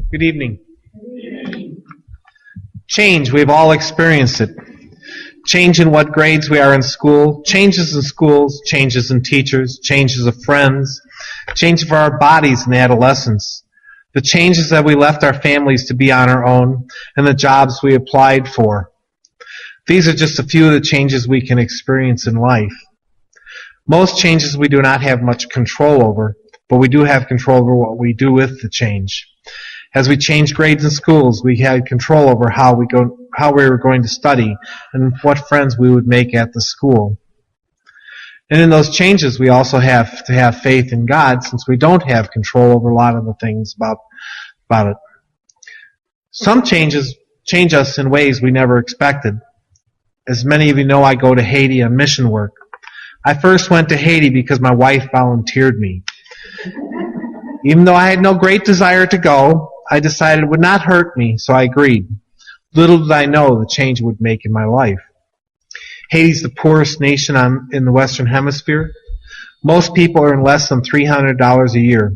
Good evening. Change, we've all experienced it. Change in what grades we are in school, changes in schools, changes in teachers, changes of friends, change of our bodies in adolescence, the changes that we left our families to be on our own, and the jobs we applied for. These are just a few of the changes we can experience in life. Most changes we do not have much control over, but we do have control over what we do with the change. As we changed grades in schools, we had control over how we were going to study and what friends we would make at the school. And in those changes, we also have to have faith in God, since we don't have control over a lot of the things about it. Some changes change us in ways we never expected. As many of you know, I go to Haiti on mission work. I first went to Haiti because my wife volunteered me. Even though I had no great desire to go, I decided it would not hurt me, so I agreed. Little did I know the change it would make in my life. Haiti's the poorest nation in the Western Hemisphere. Most people earn less than $300 a year.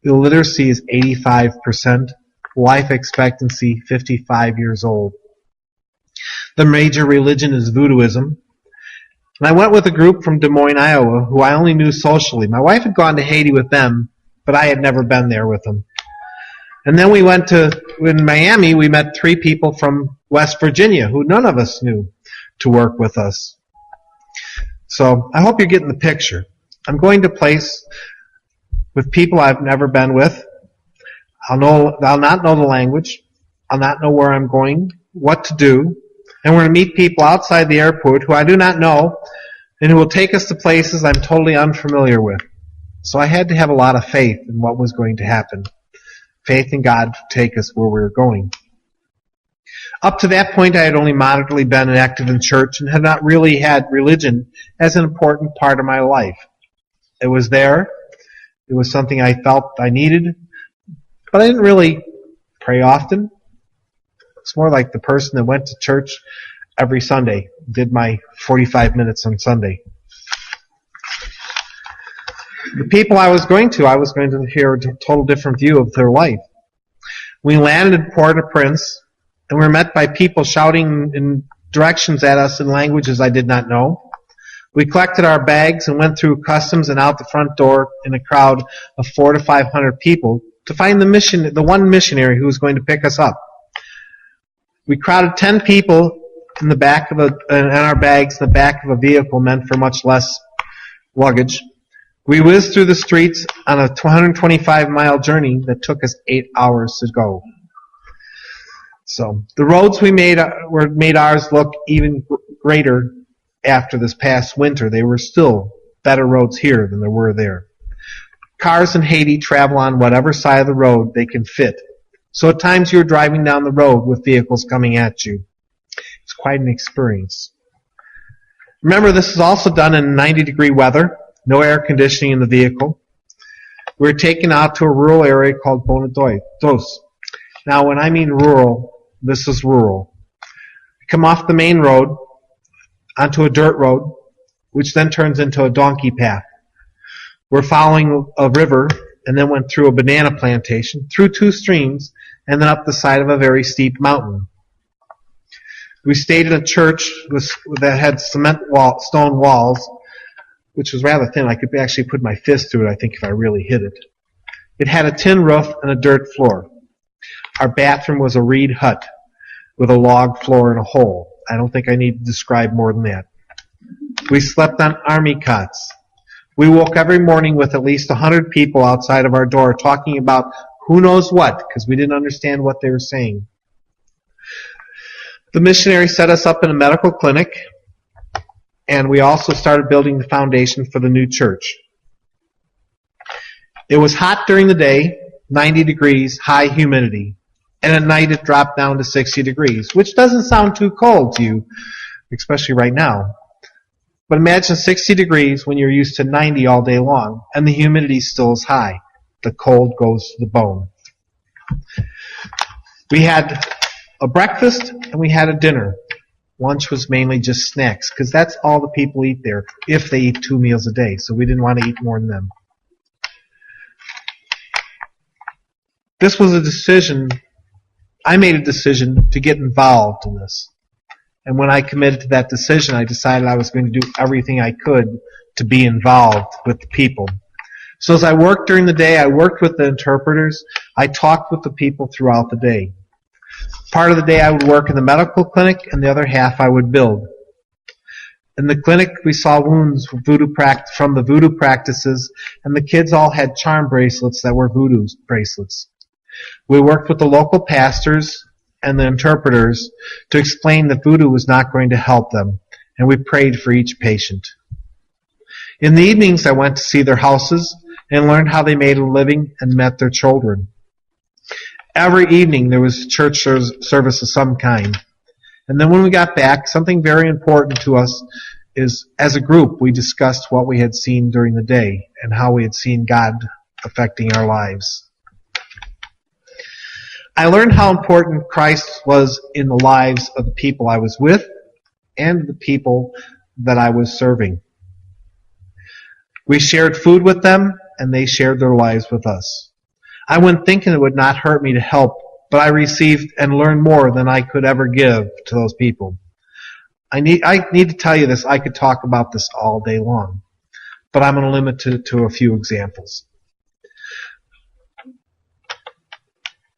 Illiteracy is 85%. Life expectancy, 55 years old. The major religion is voodooism. And I went with a group from Des Moines, Iowa, who I only knew socially. My wife had gone to Haiti with them, but I had never been there with them. And then in Miami, we met 3 people from West Virginia who none of us knew to work with us. So I hope you're getting the picture. I'm going to a place with people I've never been with. I'll not know the language. I'll not know where I'm going, what to do. And we're going to meet people outside the airport who I do not know and who will take us to places I'm totally unfamiliar with. So I had to have a lot of faith in what was going to happen. Faith in God to take us where we were going. Up to that point, I had only moderately been active in church and had not really had religion as an important part of my life. It was there. It was something I felt I needed, but I didn't really pray often. It's more like the person that went to church every Sunday, did my 45 minutes on Sunday. The people I was going to hear a total different view of their life. We landed in Port-au-Prince, and we were met by people shouting in directions at us in languages I did not know. We collected our bags and went through customs and out the front door in a crowd of 400 to 500 people to find the one missionary who was going to pick us up. We crowded 10 people in the back of and our bags in the back of a vehicle meant for much less luggage. We whizzed through the streets on a 125-mile journey that took us 8 hours to go. So the roads we made ours look even greater after this past winter. They were still better roads here than there were there. Cars in Haiti travel on whatever side of the road they can fit. So at times you're driving down the road with vehicles coming at you. It's quite an experience. Remember, this is also done in 90-degree weather. No air conditioning in the vehicle. We were taken out to a rural area called Bonados. Now, when I mean rural, this is rural. We come off the main road onto a dirt road, which then turns into a donkey path. We're following a river and then went through a banana plantation, through 2 streams, and then up the side of a very steep mountain. We stayed in a church that had stone walls, which was rather thin. I could actually put my fist through it, I think, if I really hit it. It had a tin roof and a dirt floor. Our bathroom was a reed hut with a log floor and a hole. I don't think I need to describe more than that. We slept on army cots. We woke every morning with at least 100 people outside of our door talking about who knows what, because we didn't understand what they were saying. The missionary set us up in a medical clinic, and we also started building the foundation for the new church. It was hot during the day, 90 degrees, high humidity. And at night it dropped down to 60 degrees, which doesn't sound too cold to you, especially right now. But imagine 60 degrees when you're used to 90 all day long, and the humidity still is high. The cold goes to the bone. We had a breakfast and we had a dinner. Lunch was mainly just snacks, because that's all the people eat there, if they eat 2 meals a day, so we didn't want to eat more than them. This was a decision. I made a decision to get involved in this. And when I committed to that decision, I decided I was going to do everything I could to be involved with the people. So as I worked during the day, I worked with the interpreters. I talked with the people throughout the day. Part of the day I would work in the medical clinic, and the other half I would build. In the clinic, we saw wounds from the voodoo practices, and the kids all had charm bracelets that were voodoo bracelets. We worked with the local pastors and the interpreters to explain that voodoo was not going to help them, and we prayed for each patient. In the evenings, I went to see their houses and learned how they made a living and met their children. Every evening, there was church service of some kind. And then when we got back, something very important to us is, as a group, we discussed what we had seen during the day and how we had seen God affecting our lives. I learned how important Christ was in the lives of the people I was with and the people that I was serving. We shared food with them, and they shared their lives with us. I went thinking it would not hurt me to help, but I received and learned more than I could ever give to those people. I need to tell you this. I could talk about this all day long, but I'm going to limit it to a few examples.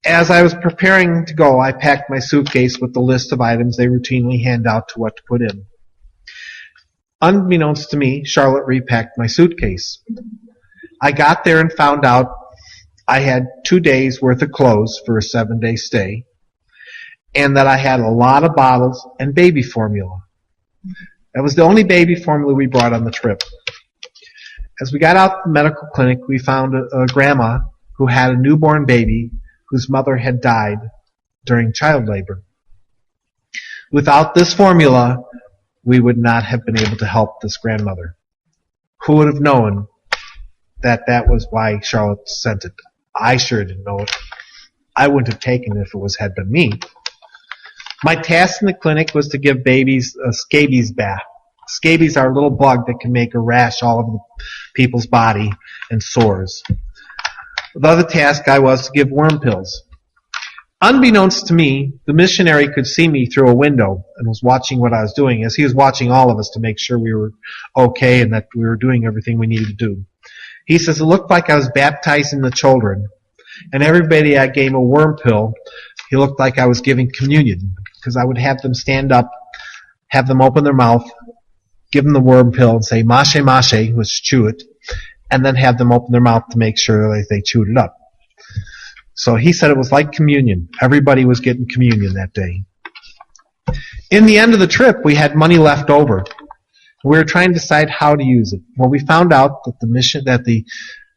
As I was preparing to go, I packed my suitcase with the list of items they routinely hand out to what to put in. Unbeknownst to me, Charlotte repacked my suitcase. I got there and found out I had 2 days worth of clothes for a 7-day stay, and that I had a lot of bottles and baby formula. That was the only baby formula we brought on the trip. As we got out to the medical clinic, we found a grandma who had a newborn baby whose mother had died during child labor. Without this formula, we would not have been able to help this grandmother. Who would have known that that was why Charlotte sent it? I sure didn't know it. I wouldn't have taken it if it had been me. My task in the clinic was to give babies a scabies bath. Scabies are a little bug that can make a rash all over people's body and sores. The other task I was to give worm pills. Unbeknownst to me, the missionary could see me through a window and was watching what I was doing, as he was watching all of us to make sure we were okay and that we were doing everything we needed to do. He says, it looked like I was baptizing the children, and everybody I gave a worm pill, he looked like I was giving communion, because I would have them stand up, have them open their mouth, give them the worm pill and say, mashe, mashe, which chew it, and then have them open their mouth to make sure that they chewed it up. So he said it was like communion. Everybody was getting communion that day. In the end of the trip, we had money left over. We were trying to decide how to use it. Well, we found out that the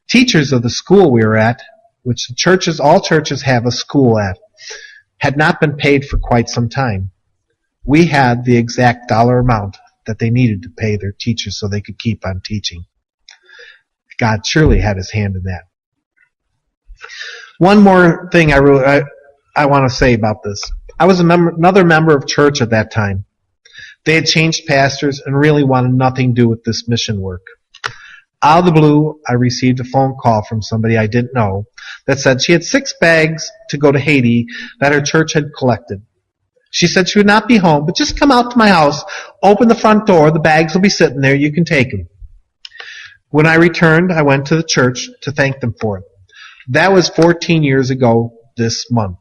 teachers of the school we were at, which all churches have a school at, had not been paid for quite some time. We had the exact dollar amount that they needed to pay their teachers so they could keep on teaching. God surely had his hand in that. One more thing I want to say about this. I was another member of church at that time. They had changed pastors and really wanted nothing to do with this mission work. Out of the blue, I received a phone call from somebody I didn't know that said she had 6 bags to go to Haiti that her church had collected. She said she would not be home, but just come out to my house, open the front door, the bags will be sitting there, you can take them. When I returned, I went to the church to thank them for it. That was 14 years ago this month.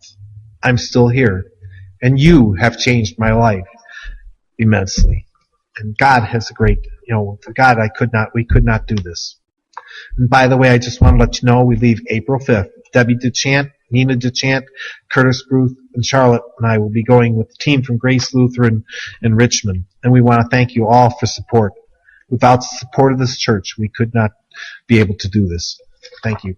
I'm still here, and you have changed my life immensely. And God has a great, for God, we could not do this. And by the way, I just want to let you know, we leave April 5th. Debbie DeChant, Nina DeChant, Curtis Bruce, and Charlotte and I will be going with the team from Grace Lutheran in Richmond. And we want to thank you all for support. Without the support of this church, we could not be able to do this. Thank you.